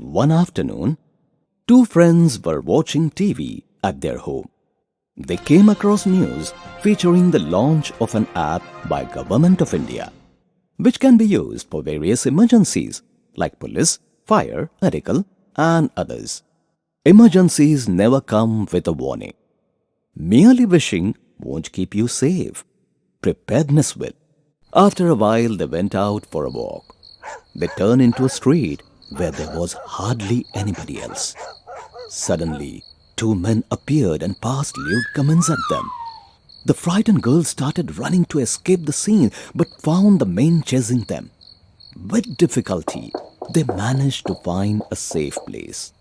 One afternoon, two friends were watching TV at their home. They came across news featuring the launch of an app by Government of India, which can be used for various emergencies like police, fire, medical, and others. Emergencies never come with a warning. Merely wishing won't keep you safe. Preparedness will. After a while, they went out for a walk. They turned into a street where there was hardly anybody else. Suddenly, two men appeared and passed lewd comments at them. The frightened girls started running to escape the scene but found the men chasing them. With difficulty, they managed to find a safe place.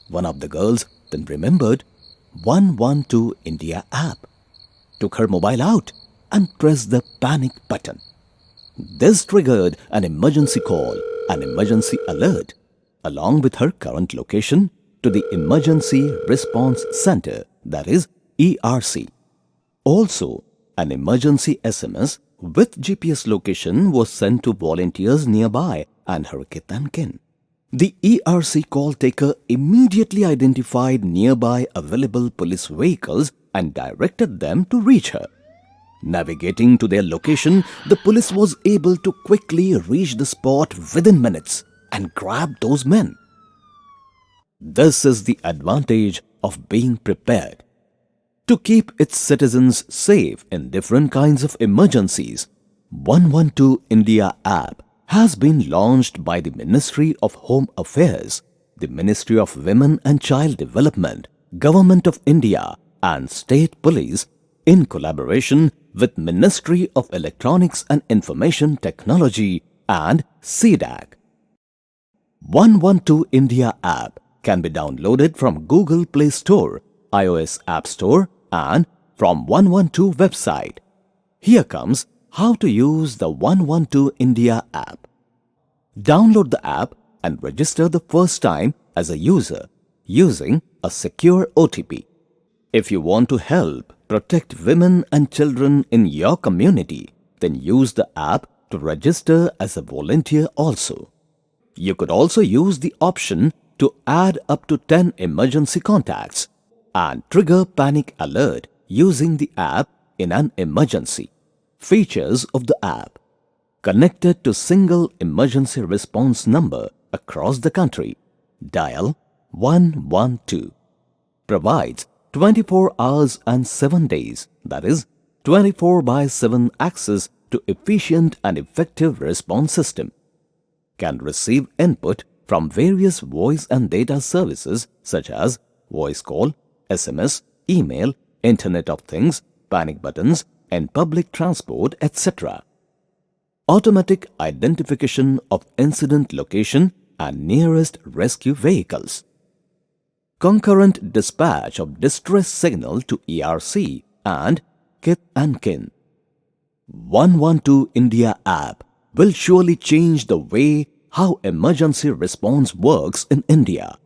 One of the girls then remembered 112 India app, took her mobile out and pressed the panic button. This triggered an emergency call, an emergency alert, along with her current location to the Emergency Response Center, that is ERC. Also, an emergency SMS with GPS location was sent to volunteers nearby and her kith and kin. The ERC call taker immediately identified nearby available police vehicles and directed them to reach her. Navigating to their location, the police was able to quickly reach the spot within minutes and grab those men. This is the advantage of being prepared. To keep its citizens safe in different kinds of emergencies, 112 India app has been launched by the Ministry of Home Affairs, the Ministry of Women and Child Development, Government of India and State Police in collaboration with Ministry of Electronics and Information Technology and CDAC. 112 India app can be downloaded from Google Play Store, iOS App Store and from 112 website. Here comes how to use the 112 India app. Download the app and register the first time as a user using a secure OTP. If you want to help protect women and children in your community, then use the app to register as a volunteer also. You could also use the option to add up to 10 emergency contacts and trigger panic alert using the app in an emergency. Features of the app: connected to single emergency response number across the country. Dial 112. Provides 24 hours and 7 days, that is 24/7 access to efficient and effective response system. Can receive input from various voice and data services such as voice call, SMS, email, Internet of Things, panic buttons, and public transport, etc. Automatic identification of incident location and nearest rescue vehicles. Concurrent dispatch of distress signal to ERC and kith and kin. 112 India app will surely change the way how emergency response works in India.